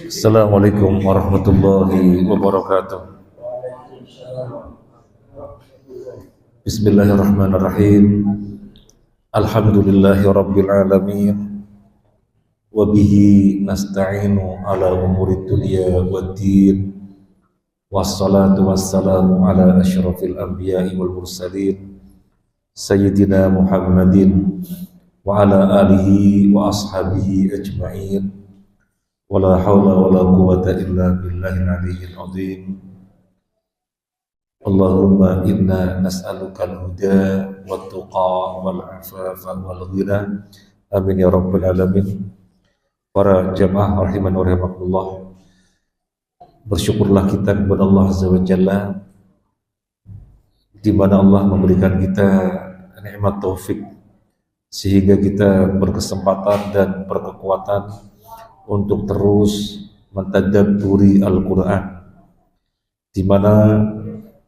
Assalamualaikum warahmatullahi wabarakatuh. Bismillahirrahmanirrahim. Alhamdulillahi rabbil alamin. Wa bihi nasta'inu ala umuri dunya waddin. Wassalatu wassalamu ala asyrafil anbiya'i wal mursalin Sayyidina Muhammadin wa ala alihi wa ashabihi ajma'in. Wala hawla wala quwwata illa billahil aliyyil azim. Allahumma inna nas'aluka al-huda wat-tuqa wal-afafa wal-ghina. Amin ya rabbal alamin. Para jamaah rahiman wa rahimakumullah, bersyukurlah kita kepada Allah Azza wa Jalla, di mana Allah memberikan kita nikmat taufik sehingga kita berkesempatan dan berkekuatan untuk terus mentadabburi Al-Qur'an, di mana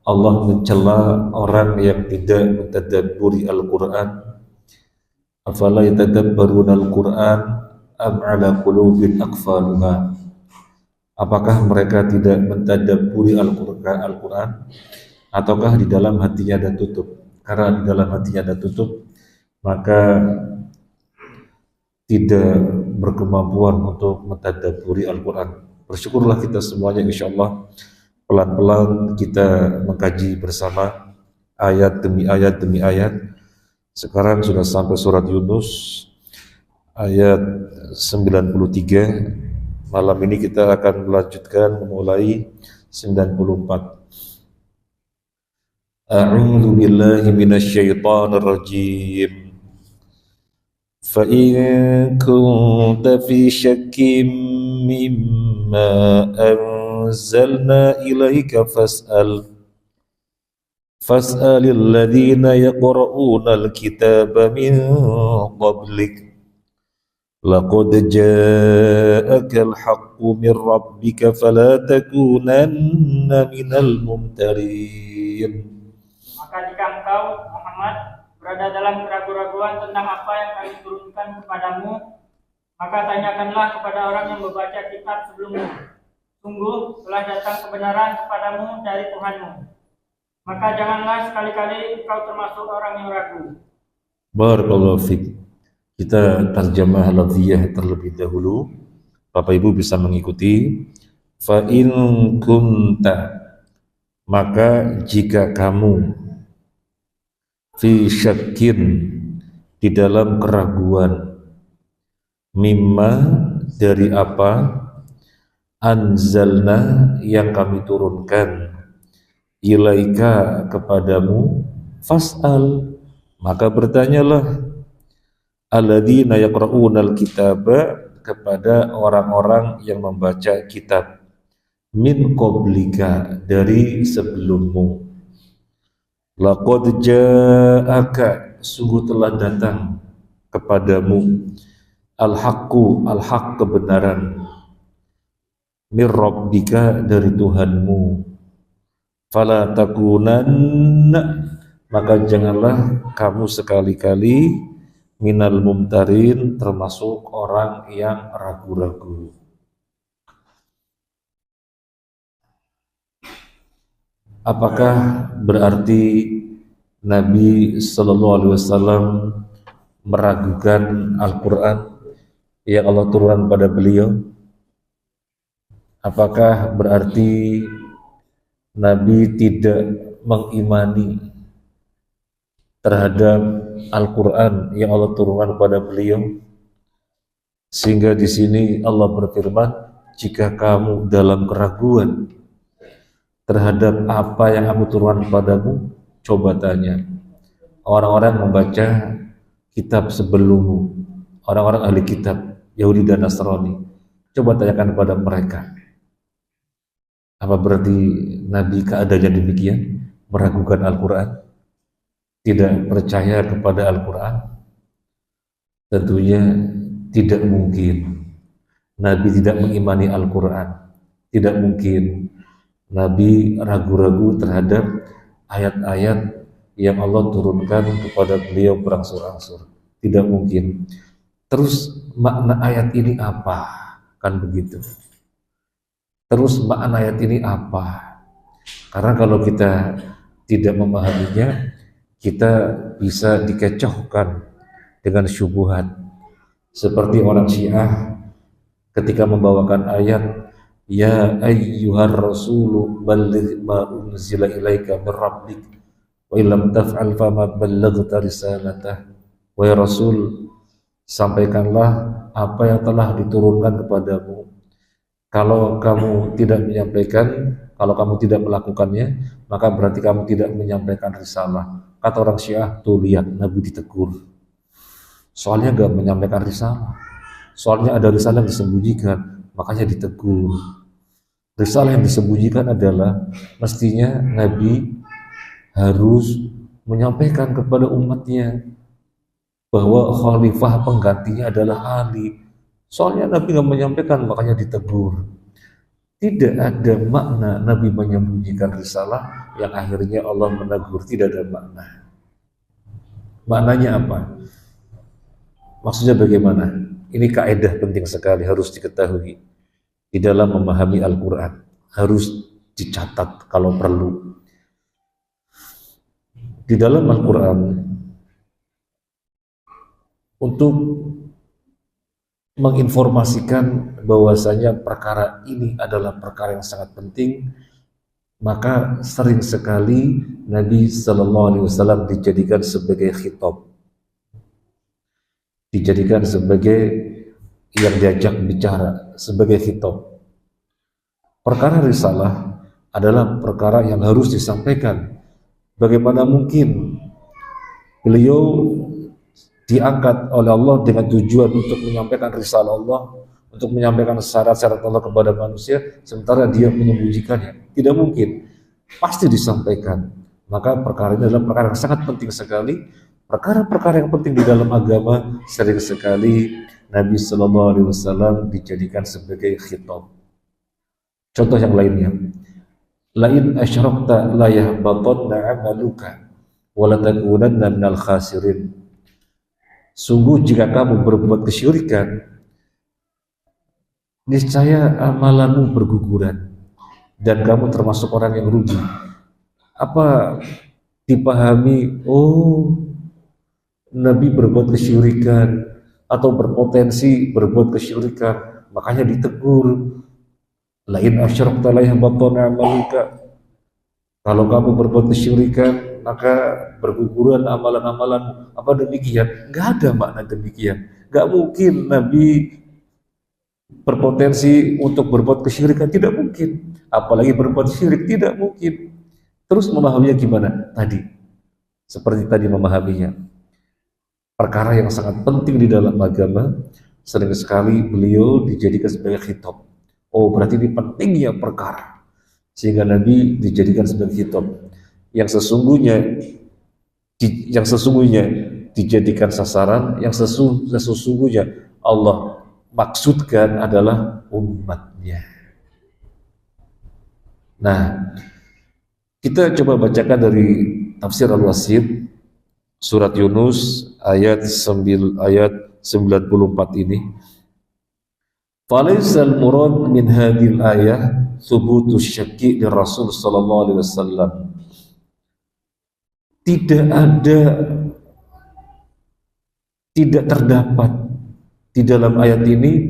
Allah mencela orang yang tidak mentadabburi Al-Qur'an. Afala yatadabbaruna Al-Qur'an am ala qulubin aqfaluha. Apakah mereka tidak mentadabburi Al-Qur'an ataukah di dalam hatinya ada tutup? Karena di dalam hatinya ada tutup, maka tidak berkemampuan untuk mentadabburi Al-Qur'an. Bersyukurlah kita semuanya, insyaallah pelan-pelan kita mengkaji bersama ayat demi ayat demi ayat. Sekarang sudah sampai surat Yunus ayat 93. Malam ini kita akan melanjutkan memulai 94. A'udzu billahi minasyaitonir rajim. Fa in kunta fi syakkin mimma anzalna ilaika fas'alil ladzina yaqra'una al-kitaba min qablik. Laqad ja'aka al-haqqu min rabbika fala takunanna minal mumtarin. Maka jika engkau, Muhammad, berada dalam keraguan-raguan tentang apa yang kami turunkan kepadamu, maka tanyakanlah kepada orang yang membaca kitab sebelummu. Sungguh telah datang kebenaran kepadamu dari Tuhanmu. Maka janganlah sekali-kali engkau termasuk orang yang ragu. Barakallahu fiik. Kita terjemah lafziyah terlebih dahulu. Bapak Ibu bisa mengikuti. Fa in kunta, maka jika kamu, fi syakkin, di dalam keraguan, mimma, dari apa, anzalna, yang kami turunkan, ilaika, kepadamu, fas'al, maka bertanyalah, alladzina yaqra'unal kitaba, kepada orang-orang yang membaca kitab, min qablika, dari sebelummu. Laqad ja'aka, sungguh telah datang kepadamu, al-haqqu, al-haq, kebenaran, min rabbika, dari Tuhanmu. Fala takunanna, maka janganlah kamu sekali-kali minal mumtarin, termasuk orang yang ragu-ragu. Apakah berarti Nabi Sallallahu Alaihi Wasallam meragukan Al-Quran yang Allah turunkan pada beliau? Apakah berarti Nabi tidak mengimani terhadap Al-Quran yang Allah turunkan kepada beliau? Sehingga di sini Allah berfirman, jika kamu dalam keraguan terhadap apa yang aku turunkan kepadamu, coba tanya orang-orang membaca kitab sebelummu, orang-orang ahli kitab Yahudi dan Nasrani. Coba tanyakan kepada mereka. Apa berarti Nabi keadaannya demikian, meragukan Al-Quran, tidak percaya kepada Al-Quran? Tentunya tidak mungkin. Nabi tidak mengimani Al-Quran. Tidak mungkin Nabi ragu-ragu terhadap ayat-ayat yang Allah turunkan kepada beliau berangsur-angsur. Tidak mungkin. Terus makna ayat ini apa? Kan begitu. Terus makna ayat ini apa? Karena kalau kita tidak memahaminya, kita bisa dikecohkan dengan syubhat. Seperti orang Syiah ketika membawakan ayat, ya ayyuhar rasulu balligh ma unzila ilaika min rabbik wa illam taf'al fama ballaghta risalatah. Wahai Rasul, sampaikanlah apa yang telah diturunkan kepadamu. Kalau kamu tidak menyampaikan, kalau kamu tidak melakukannya, maka berarti kamu tidak menyampaikan risalah. Kata orang Syiah, tuh lihat Nabi ditegur. Soalnya gak menyampaikan risalah. Soalnya ada risalah yang disembunyikan, makanya ditegur. Risalah yang disembunyikan adalah mestinya Nabi harus menyampaikan kepada umatnya bahwa khalifah penggantinya adalah Ali. Soalnya Nabi nggak menyampaikan, makanya ditegur. Tidak ada makna Nabi menyembunyikan risalah yang akhirnya Allah menegur. Tidak ada makna. Maknanya apa? Maksudnya bagaimana? Ini kaidah penting sekali, harus diketahui di dalam memahami Al-Quran. Harus dicatat kalau perlu. Di dalam Al-Quran, untuk menginformasikan bahwasanya perkara ini adalah perkara yang sangat penting, maka sering sekali Nabi Sallallahu Alaihi Wasallam dijadikan sebagai khitab, dijadikan sebagai yang diajak bicara, sebagai khitab. Perkara risalah adalah perkara yang harus disampaikan. Bagaimana mungkin beliau diangkat oleh Allah dengan tujuan untuk menyampaikan risalah Allah, untuk menyampaikan syarat-syarat Allah kepada manusia, sementara dia menyembunyikannya? Tidak mungkin, pasti disampaikan. Maka perkara ini adalah perkara yang sangat penting sekali. Perkara-perkara yang penting di dalam agama sering sekali Nabi Sallallahu Alaihi Wasallam dijadikan sebagai khitab. Contoh yang lainnya, lain asyrakta la yahbatanna 'amaluka wa la takunanna minal khasirin. Sungguh jika kamu berbuat kesyirikan, niscaya amalanmu berguguran dan kamu termasuk orang yang rugi. Apa dipahami, oh Nabi berbuat kesyirikan atau berpotensi berbuat kesyirikan, makanya ditegur. Lain asyrakta la yahbatanna 'amaluka. Kalau kamu berbuat kesyirikan, maka berguguran amalan-amalanmu. Apa demikian? Enggak ada makna demikian. Enggak mungkin Nabi berpotensi untuk berbuat kesyirikan, tidak mungkin. Apalagi berbuat syirik, tidak mungkin. Terus memahaminya gimana? Tadi, seperti tadi memahaminya. Perkara yang sangat penting di dalam agama, sering sekali beliau dijadikan sebagai khitab. Oh, berarti ini pentingnya perkara, sehingga Nabi dijadikan sebagai khitab. Yang sesungguhnya dijadikan sasaran, yang sesungguhnya Allah maksudkan adalah umatnya. Nah, kita coba bacakan dari tafsir Al-Wasit, surat Yunus ayat 94 ini. Falaisal murad min hadhil ayah thubutu syakki li Rasul sallallahu alaihi wasallam. Tidak terdapat di dalam ayat ini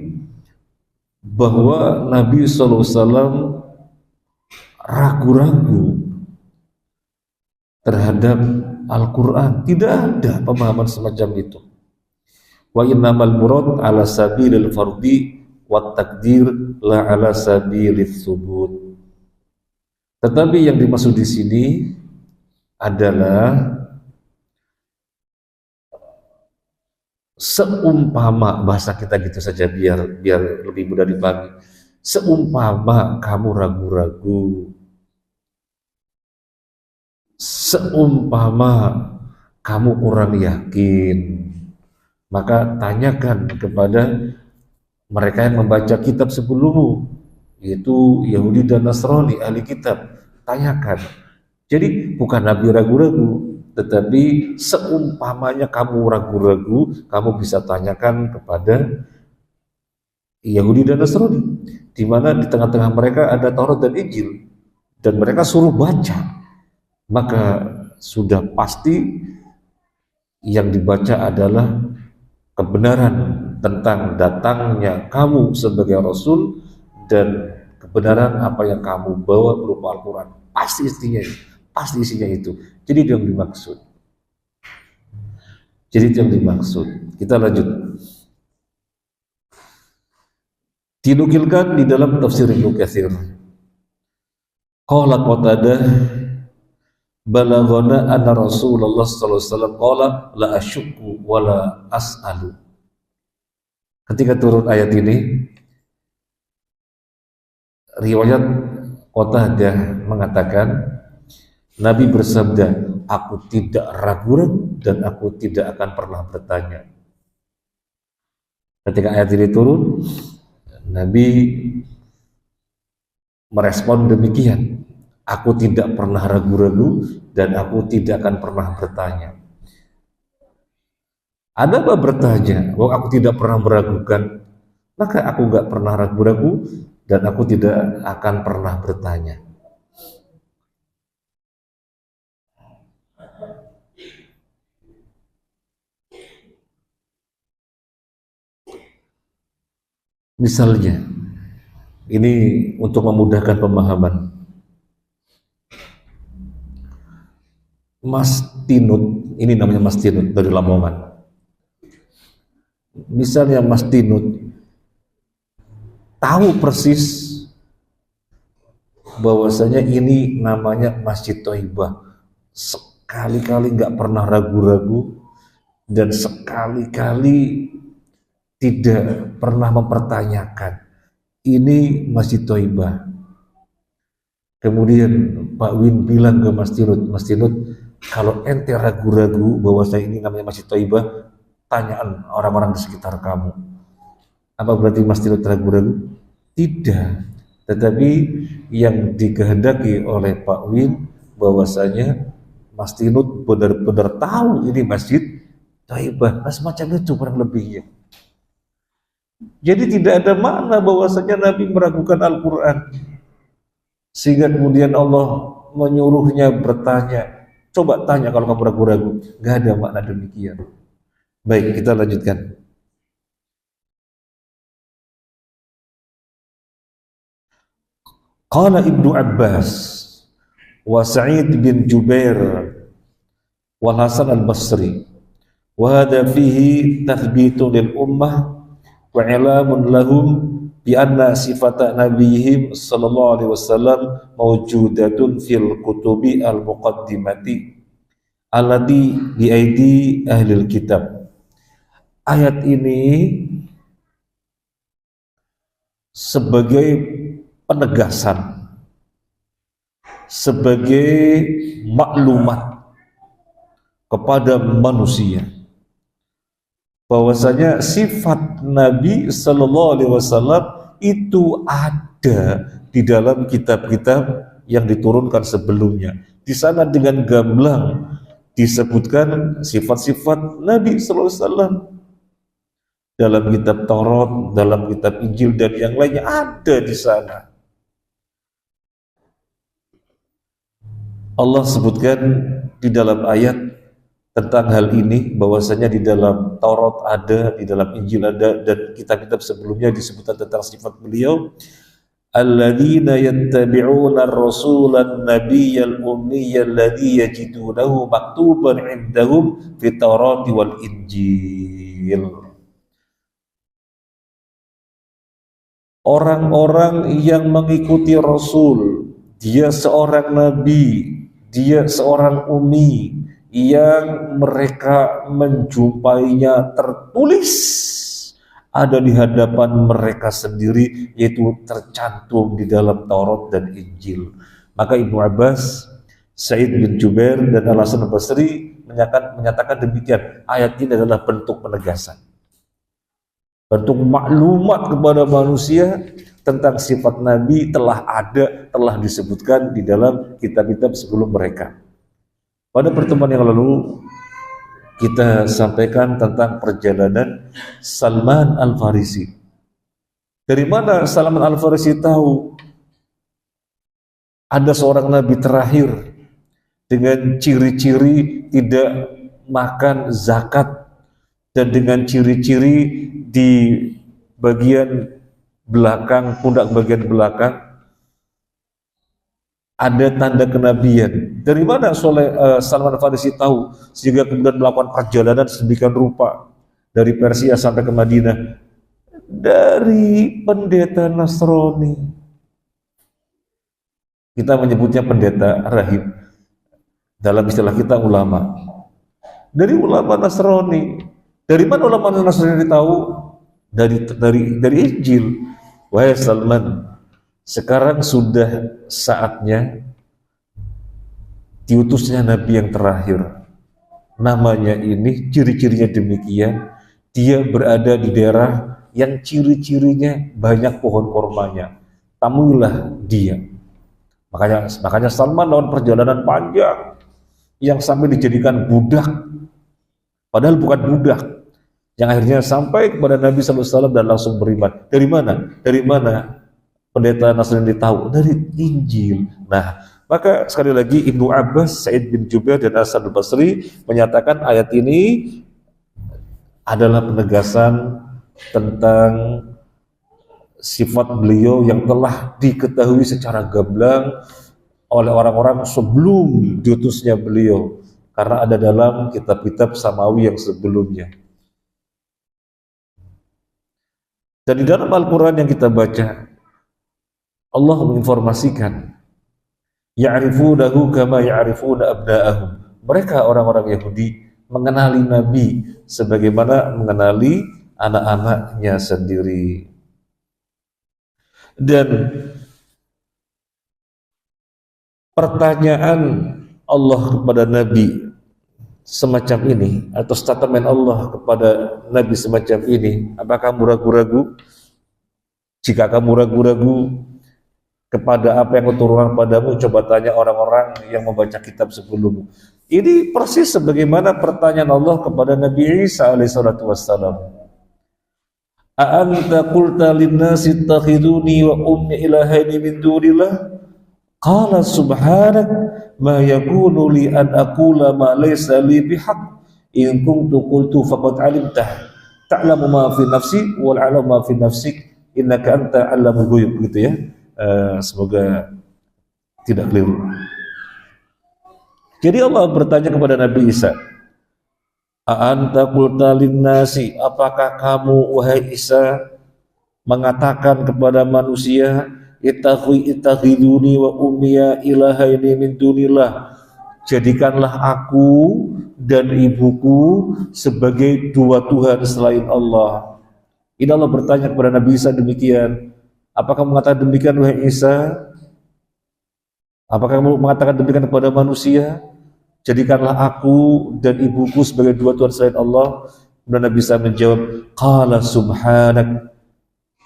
bahwa Nabi sallallahu alaihi wasallam ragu-ragu terhadap Al-Quran. Tidak ada pemahaman semacam itu. Wa innamal murad ala sabilil fardi wat takdir la ala sabilith thubut. Tetapi yang dimaksud di sini adalah seumpama, bahasa kita gitu saja biar lebih mudah dipahami. Seumpama kamu ragu-ragu, seumpama kamu kurang yakin, maka tanyakan kepada mereka yang membaca kitab sebelummu, yaitu Yahudi dan Nasrani, ahli kitab. Tanyakan. Jadi bukan Nabi ragu-ragu, tetapi seumpamanya kamu ragu-ragu, kamu bisa tanyakan kepada Yahudi dan Nasrani. di mana di tengah-tengah mereka ada Taurat dan Injil, dan mereka suruh baca, maka sudah pasti yang dibaca adalah kebenaran tentang datangnya kamu sebagai Rasul dan kebenaran apa yang kamu bawa berupa Al-Quran. Pasti isinya itu. Jadi itu yang dimaksud. Kita lanjut. Dinukilkan di dalam tafsir Ibnu Katsir. Qala Qatadah balaghana anna Rasulullah sallallahu alaihi wasallam qala la asyukku wa la as'alu. Ketika turun ayat ini, riwayat Qatadah mengatakan Nabi bersabda, aku tidak ragu dan aku tidak akan pernah bertanya. Ketika ayat ini turun, Nabi merespon demikian, aku tidak pernah ragu-ragu dan aku tidak akan pernah bertanya. Ada apa bertanya? Bahwa aku tidak pernah meragukan, maka aku nggak pernah ragu-ragu dan aku tidak akan pernah bertanya. Misalnya, ini untuk memudahkan pemahaman. Mas Tinut, ini namanya Mas Tinut dari Lamongan. Misalnya Mas Tinut tahu persis bahwasanya ini namanya Masjid Thaibah, sekali-kali nggak pernah ragu-ragu dan sekali-kali tidak pernah mempertanyakan ini Masjid Thaibah. Kemudian Pak Win bilang ke Mas Tinut, kalau ente ragu-ragu bahwasanya ini namanya Masjid Thaibah, tanyaan orang-orang di sekitar kamu. Apa berarti Mas Tinut ragu-ragu? Tidak. Tetapi yang dikehendaki oleh Pak Win bahwasanya Mas Tinut benar-benar tahu ini Masjid Thaibah. Nah, semacam itu kurang lebihnya. Jadi tidak ada makna bahwasanya Nabi meragukan Al-Quran, sehingga kemudian Allah menyuruhnya bertanya. Coba tanya kalau kamu ragu-ragu. Gak ada makna demikian. Baik, kita lanjutkan. Qala Ibnu Abbas wa Sa'id bin Jubair wal Hasan al-Basri wa hadha fihi tathbitun lil ummah wa ilamun lahum bi anna sifata nabiyihim sallallahu alaihi wasallam mawjudatun fil kutubi al-muqaddimati allati bi aidi ahlil kitab. Ayat ini sebagai penegasan, sebagai maklumat kepada manusia bahwasanya sifat Nabi Sallallahu Alaihi Wasallam itu ada di dalam kitab-kitab yang diturunkan sebelumnya. Di sana dengan gamblang disebutkan sifat-sifat Nabi Sallallahu Alaihi Wasallam dalam kitab Taurat, dalam kitab Injil dan yang lainnya ada di sana. Allah sebutkan di dalam ayat tentang hal ini bahwasanya di dalam Taurat ada, di dalam Injil ada, dan kitab-kitab sebelumnya disebutkan tentang sifat beliau. Alladzina yattabi'una ar-rasulan nabiyyal ummiyal ladzi yajidunahu maktuban 'indahum fit Taurati wal Injil. Orang-orang yang mengikuti Rasul, dia seorang nabi, dia seorang ummi yang mereka menjumpainya tertulis ada di hadapan mereka sendiri, yaitu tercantum di dalam Taurat dan Injil. Maka Ibnu Abbas, Sa'id bin Jubair dan Al-Hasan al-Basri menyatakan demikian. Ayat ini adalah bentuk penegasan, bentuk maklumat kepada manusia tentang sifat Nabi telah ada, telah disebutkan di dalam kitab-kitab sebelum mereka. Pada pertemuan yang lalu kita sampaikan tentang perjalanan Salman Al-Farisi. Dari mana Salman Al-Farisi tahu ada seorang nabi terakhir dengan ciri-ciri tidak makan zakat dan dengan ciri-ciri di bagian belakang, pundak bagian belakang ada tanda kenabian. Dari mana Salman Al-Farisi tahu sehingga kemudian melakukan perjalanan sedemikian rupa dari Persia sampai ke Madinah? Dari pendeta Nasrani. Kita menyebutnya pendeta rahib. Dalam istilah kita ulama. Dari ulama Nasrani. Dari mana ulama Nasrani tahu? Dari Injil. Wahai Salman, sekarang sudah saatnya diutusnya Nabi yang terakhir. Namanya ini, ciri-cirinya demikian. Dia berada di daerah yang ciri-cirinya banyak pohon kormanya. Tamuilah dia. Makanya Salman dalam perjalanan panjang yang sampai dijadikan budak. Padahal bukan budak. Yang akhirnya sampai kepada Nabi SAW dan langsung beriman. Dari mana? Dari mana pendeta Nasrani tahu? Dari Injil. Nah, maka sekali lagi Ibnu Abbas, Sa'id bin Jubair dan Hasan al-Basri menyatakan ayat ini adalah penegasan tentang sifat beliau yang telah diketahui secara gamblang oleh orang-orang sebelum diutusnya beliau, karena ada dalam kitab-kitab samawi yang sebelumnya. Dan di dalam Al-Quran yang kita baca, Allah menginformasikan, ya'rifunahu kama ya'rifuna abna'ahum. Mereka orang-orang Yahudi mengenali Nabi sebagaimana mengenali anak-anaknya sendiri. Dan pertanyaan Allah kepada Nabi semacam ini, atau statement Allah kepada Nabi semacam ini, apakah kamu ragu-ragu? Jika kamu ragu-ragu kepada apa yang kuturunkan padamu, coba tanya orang-orang yang membaca kitab sebelummu. Ini persis sebagaimana pertanyaan Allah kepada Nabi Isa alaihissalatu wassalam. A'anta qulta linnasi ittakhiduni wa ummi ilahaini min dunillah? Qala subhanak ma yakunu li an aqula ma laysa li bihaq in kuntu qultu faqad alimtah ta'lamu ma fi nafsi wal 'alamu ma fi nafsik innaka anta 'allamul ghuyub, gitu ya. Semoga tidak keliru. Jadi Allah bertanya kepada Nabi Isa, a'anta qulta linnasi, apakah kamu wahai Isa mengatakan kepada manusia, ittakhiduni wa ummiya ilahaini min dunillah, jadikanlah aku dan ibuku sebagai dua Tuhan selain Allah. Ini Allah bertanya kepada Nabi Isa demikian. Apakah kamu mengatakan demikian wahai Isa? Apakah kamu mengatakan demikian kepada manusia? Jadikanlah aku dan ibuku sebagai dua Tuhan selain Allah. Dan Nabi Isa menjawab, qala subhanak,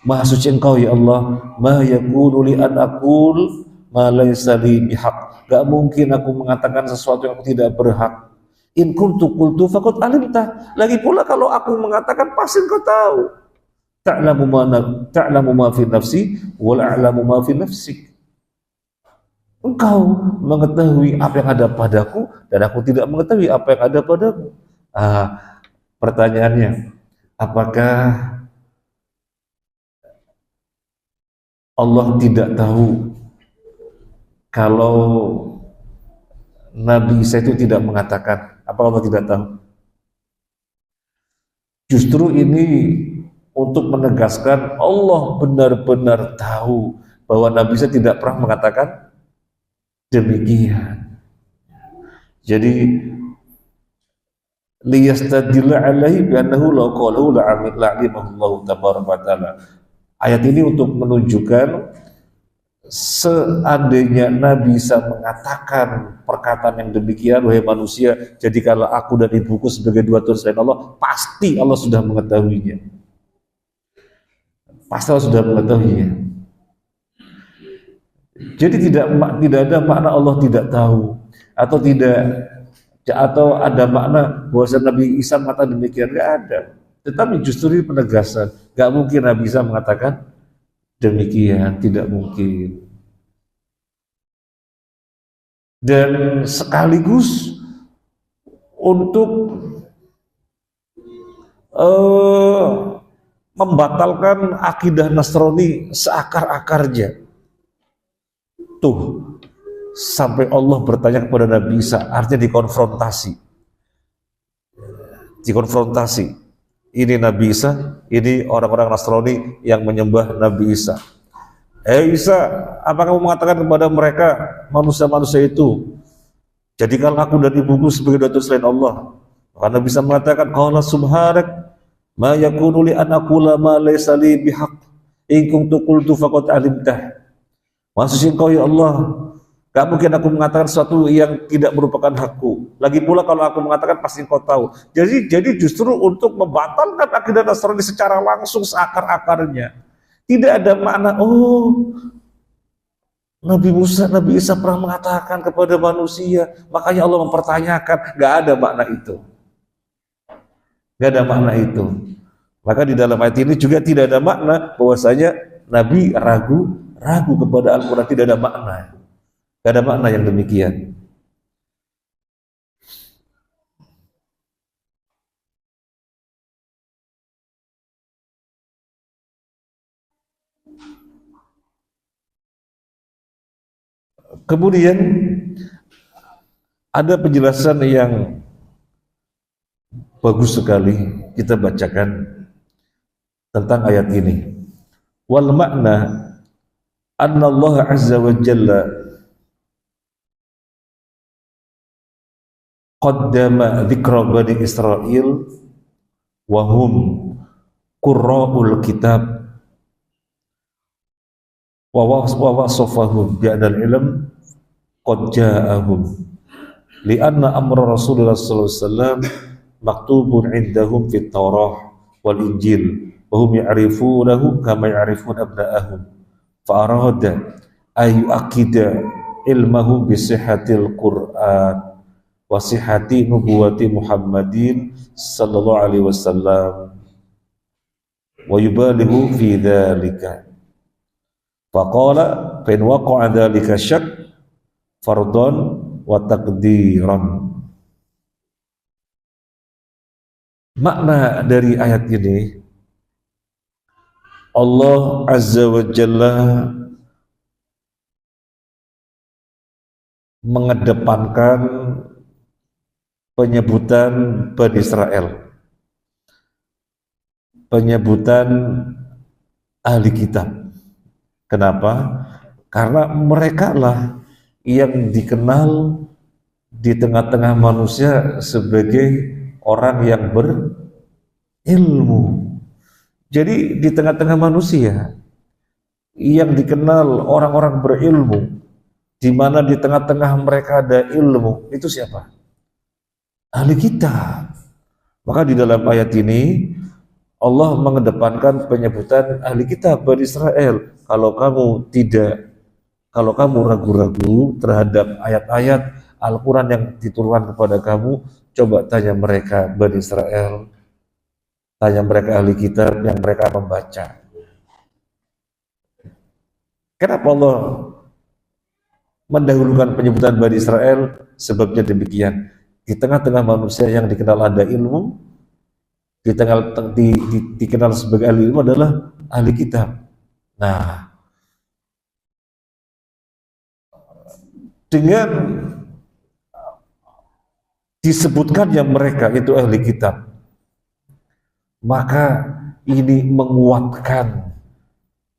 maha suci engkau ya Allah, ma yakunu li an aqul ma laysa li bihaq. Gak mungkin aku mengatakan sesuatu yang aku tidak berhak. In kuntu qultu faqad alimta. Lagi pula kalau aku mengatakan pasti engkau tahu. Ta'lamu ma fi nafsi wal a'lamu ma fi nafsik. Engkau mengetahui apa yang ada padaku dan aku tidak mengetahui apa yang ada padamu. Pertanyaannya, apakah Allah tidak tahu kalau Nabi Isa itu tidak mengatakan? Apa Allah tidak tahu? Justru ini untuk menegaskan Allah benar-benar tahu bahwa Nabi Isa tidak pernah mengatakan demikian. Jadi liyastadilla alaihi bi annahu law qalahu la'alimahu tabaraka wa taala. Ayat ini untuk menunjukkan seandainya Nabi Isa mengatakan perkataan yang demikian, wahai manusia, jadikanlah aku dan ibuku sebagai dua Tuhan selain Allah, pasti Allah sudah mengetahuinya. Pasti Allah sudah mengetahuinya. Jadi tidak ada makna Allah tidak tahu atau ada makna bahwa Nabi Isa mengatakan demikian, nggak ada. Tetapi justru ini penegasan, nggak mungkin Nabi Isa mengatakan demikian, tidak mungkin. Dan sekaligus untuk membatalkan akidah Nasrani seakar-akarnya. Tuh, sampai Allah bertanya kepada Nabi Isa, artinya dikonfrontasi. Ini Nabi Isa, ini orang-orang Nasrani yang menyembah Nabi Isa. Isa, apa kamu mengatakan kepada mereka, manusia-manusia itu, jadikanlah aku dan ibuku sebagai dua selain Allah. Maka Nabi Isa mengatakan, qala subhanak ma yakunu li an aqula ma laysa li bihaq in kuntu qultu faqad alimtah. Maksudnya Engkau ya Allah, gak mungkin aku mengatakan sesuatu yang tidak merupakan hakku. Lagi pula kalau aku mengatakan pasti Engkau tahu. Jadi justru untuk membatalkan akidah Nasrani secara langsung seakar-akarnya. Tidak ada makna, Nabi Musa, Nabi Isa pernah mengatakan kepada manusia, makanya Allah mempertanyakan. Gak ada makna itu. Gak ada makna itu. Maka di dalam ayat ini juga tidak ada makna bahwasanya Nabi ragu kepada Al-Quran, tidak ada makna. Gak ada makna yang demikian. Kemudian ada penjelasan yang bagus sekali kita bacakan tentang ayat ini. Wal makna anna Allah azza wa jalla qaddama dzikra bani Israil wa hum qurra'ul kitab wa wasafahum bi'anal ilm qad ja'ahum li'anna amra Rasulullah sallallahu alaihi wasallam maktubun indahum fit Taurah wal Injil wa hum ya'rifunahu kama ya'rifuna abna'ahum fa arada ayu aqida ilmahu bi sihhatil Qur'an wa sihhati nubuwati Muhammadin sallallahu alaihi wasallam wa yubalighu fi dzalika faqala fa in waqa'a dzalika syak fardhan wa taqdiran. Makna dari ayat ini, Allah azza wa jalla mengedepankan penyebutan Bani Israel, penyebutan ahli kitab. Kenapa? Karena mereka lah yang dikenal di tengah-tengah manusia sebagai orang yang berilmu. Jadi di tengah-tengah manusia yang dikenal orang-orang berilmu, di mana di tengah-tengah mereka ada ilmu, itu siapa? Ahli kitab. Maka di dalam ayat ini Allah mengedepankan penyebutan ahli kitab Bani Israel. Kalau kamu ragu-ragu terhadap ayat-ayat Al-Quran yang diturunkan kepada kamu, coba tanya mereka Bani Israel, tanya mereka ahli kitab yang mereka membaca. Kenapa Allah mendahulukan penyebutan Bani Israel? Sebabnya demikian. Di tengah-tengah manusia yang dikenal ada ilmu, dikenal sebagai ahli ilmu adalah ahli kitab. Nah, dengan disebutkannya mereka itu ahli kitab, maka ini menguatkan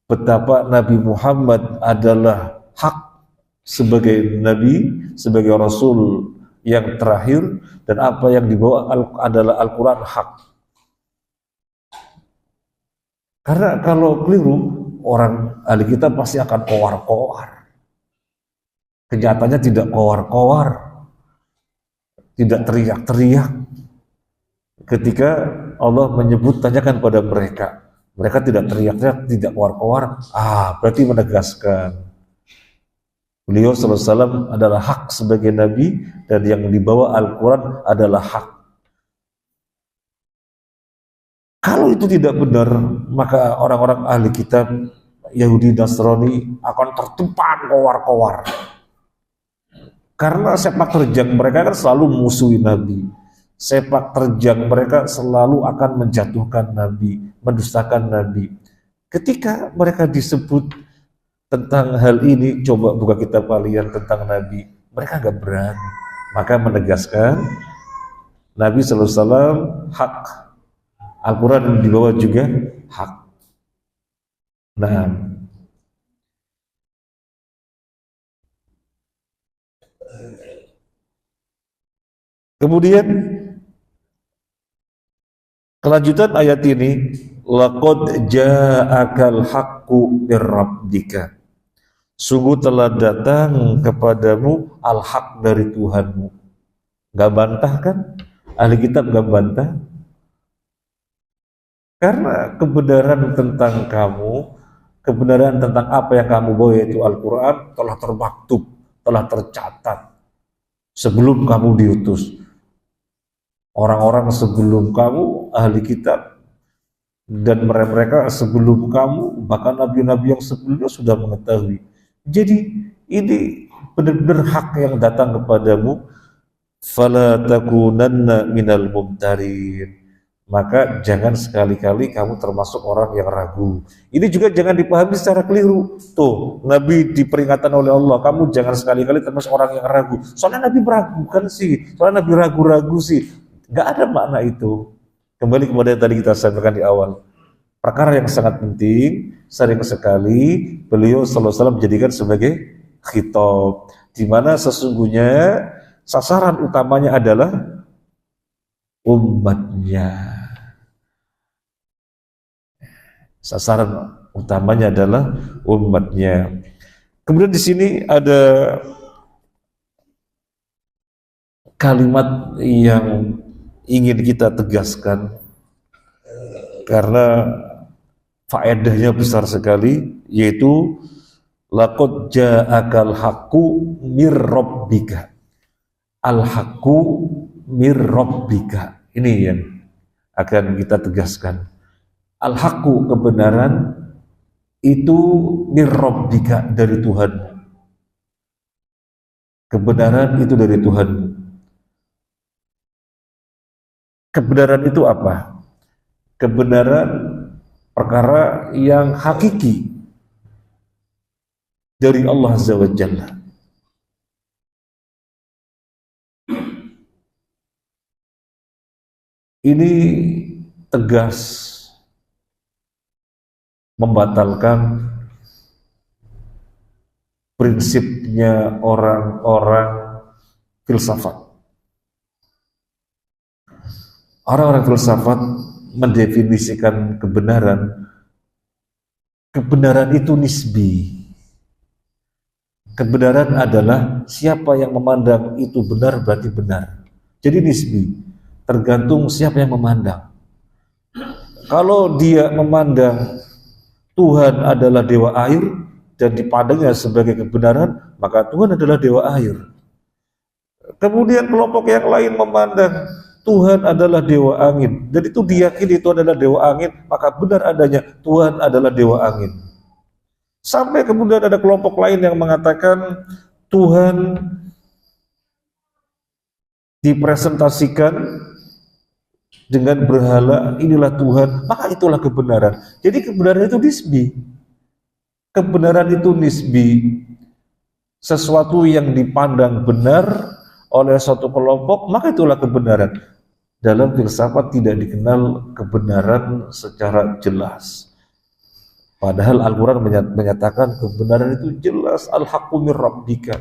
betapa Nabi Muhammad adalah hak sebagai Nabi, sebagai Rasul yang terakhir, dan apa yang dibawa adalah Al-Quran hak. Karena kalau keliru, orang ahli kitab pasti akan kowar-kowar. Kenyataannya tidak kowar-kowar, tidak teriak-teriak. Ketika Allah menyebut, tanyakan pada mereka. Mereka tidak teriak-teriak, tidak kowar-kowar. Berarti menegaskan beliau sallallahu alaihi wasallam adalah hak sebagai Nabi, dan yang dibawa Al-Quran adalah hak. Kalau itu tidak benar, maka orang-orang ahli kitab Yahudi Nasrani akan tertimpa kowar-kowar. Karena sepak terjang mereka kan selalu musuhi Nabi. Sepak terjang mereka selalu akan menjatuhkan Nabi, mendustakan Nabi. Ketika mereka disebut tentang hal ini, coba buka kitab kalian tentang Nabi, mereka gak berani. Maka menegaskan Nabi SAW hak. Al-Quran yang dibawa juga hak. Nah, kemudian kelanjutan ayat ini, laqad ja'akal haqqu mir rabbika. Sungguh telah datang kepadamu al-haq dari Tuhanmu. Gak bantah kan? Ahli kitab gak bantah. Karena kebenaran tentang kamu, kebenaran tentang apa yang kamu bawa yaitu Al-Quran telah termaktub, telah tercatat sebelum kamu diutus. Orang-orang sebelum kamu, ahli kitab, dan mereka sebelum kamu, bahkan nabi-nabi yang sebelumnya sudah mengetahui. Jadi ini benar-benar hak yang datang kepadamu. Fala takunanna minal mumtarin. Maka jangan sekali-kali kamu termasuk orang yang ragu. Ini juga jangan dipahami secara keliru. Tuh, Nabi diperingatkan oleh Allah, kamu jangan sekali-kali termasuk orang yang ragu. Soalnya Nabi meragukan sih, soalnya Nabi ragu-ragu sih. Gak ada makna itu. Kembali kepada yang tadi kita sampaikan di awal. Perkara yang sangat penting, sering sekali beliau sallallahu alaihi wasallam menjadikan sebagai khitab, di mana sesungguhnya sasaran utamanya adalah umatnya. Sasaran utamanya adalah umatnya. Kemudian di sini ada kalimat yang ingin kita tegaskan karena faedahnya besar sekali, yaitu laqad ja'akal haqqu mir rabbika. Al-haqqu mir rabbika. Ini yang akan kita tegaskan. Al-haqqu kebenaran itu mir rabbika dari Tuhan. Kebenaran itu dari Tuhan. Kebenaran itu apa? Kebenaran perkara yang hakiki dari Allah Azza wa Jalla. Ini tegas membatalkan prinsipnya orang-orang filsafat. Orang-orang filsafat mendefinisikan kebenaran. Kebenaran itu nisbi. Kebenaran adalah siapa yang memandang itu benar berarti benar. Jadi nisbi. Tergantung siapa yang memandang. Kalau dia memandang Tuhan adalah dewa air dan dipandangnya sebagai kebenaran, maka Tuhan adalah dewa air. Kemudian kelompok yang lain memandang Tuhan adalah dewa angin, dan itu diyakini itu adalah dewa angin, maka benar adanya Tuhan adalah dewa angin. Sampai kemudian ada kelompok lain yang mengatakan Tuhan dipresentasikan dengan berhala, inilah Tuhan, maka itulah kebenaran. Jadi kebenaran itu nisbi. Kebenaran itu nisbi. Sesuatu yang dipandang benar oleh suatu kelompok, maka itulah kebenaran. Dalam filsafat tidak dikenal kebenaran secara jelas. Padahal Al-Quran menyatakan kebenaran itu jelas, al-haqqu mir rabbika.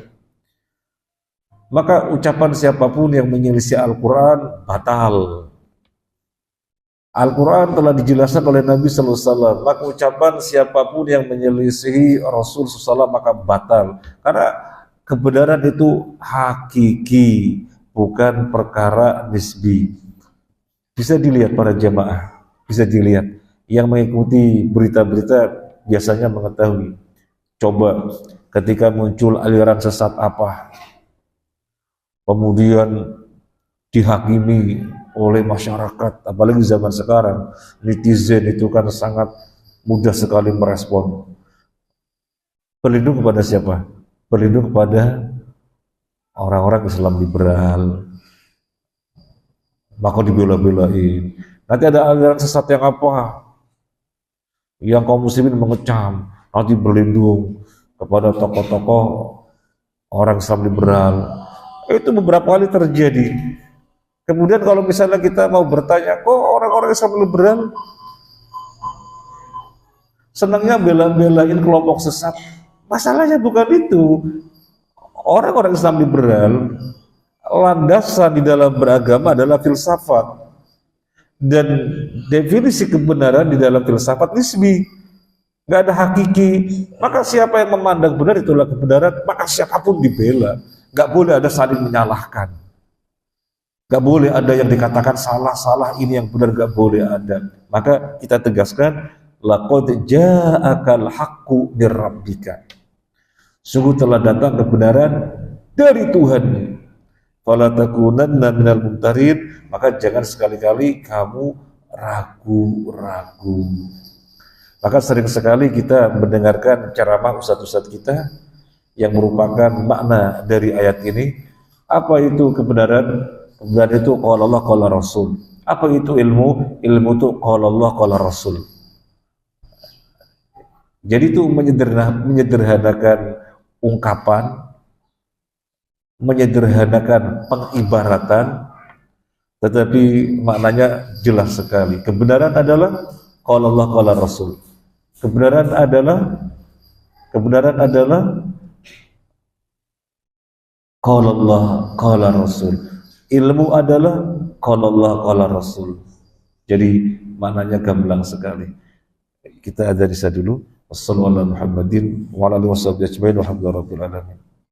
Maka ucapan siapapun yang menyelisih Al-Quran batal. Al-Quran telah dijelaskan oleh Nabi sallallahu alaihi wasallam. Maka ucapan siapapun yang menyelisihi Rasul sallallahu alaihi wasallam maka batal. Karena kebenaran itu hakiki, bukan perkara nisbi. Bisa dilihat para jamaah, bisa dilihat. Yang mengikuti berita-berita biasanya mengetahui. Coba ketika muncul aliran sesat apa, kemudian dihakimi oleh masyarakat, apalagi zaman sekarang, netizen itu kan sangat mudah sekali merespon. Berlindung kepada siapa? Berlindung kepada orang-orang Islam liberal, maka dibela-belain. Nanti ada aliran sesat yang apa? Yang kaum muslimin mengecam, nanti berlindung kepada tokoh-tokoh orang Islam liberal. Itu beberapa kali terjadi. Kemudian kalau misalnya kita mau bertanya, kok orang-orang Islam liberal senangnya bela-belain kelompok sesat? Masalahnya bukan itu. Orang-orang Islam liberal, landasan di dalam beragama adalah filsafat. Dan definisi kebenaran di dalam filsafat nisbi, nggak ada hakiki. Maka siapa yang memandang benar itulah kebenaran, maka siapapun dibela. Nggak boleh ada saling menyalahkan. Nggak boleh ada yang dikatakan salah ini yang benar, nggak boleh ada. Maka kita tegaskan, laqad ja'akal haqqu mir rabbika. Sungguh telah datang kebenaran dari Tuhan. Fala takunanna minal mumtarin, maka jangan sekali-kali kamu ragu-ragu. Maka sering sekali kita mendengarkan ceramah ustadz-ustadz kita yang merupakan makna dari ayat ini. Apa itu kebenaran? Kebenaran itu qala Allah qala Rasul. Apa itu ilmu? Ilmu itu qala Allah qala Rasul. Jadi itu menyederhanakan ungkapan, menyederhanakan pengibaratan, tetapi maknanya jelas sekali. Kebenaran adalah qala Allah qala Rasul. Kebenaran adalah qala Allah qala Rasul. Ilmu adalah qala Allah qala Rasul. Jadi maknanya gamblang sekali. Kita ada di sana dulu. Wassalamualaikum warahmatullahi wabarakatuh.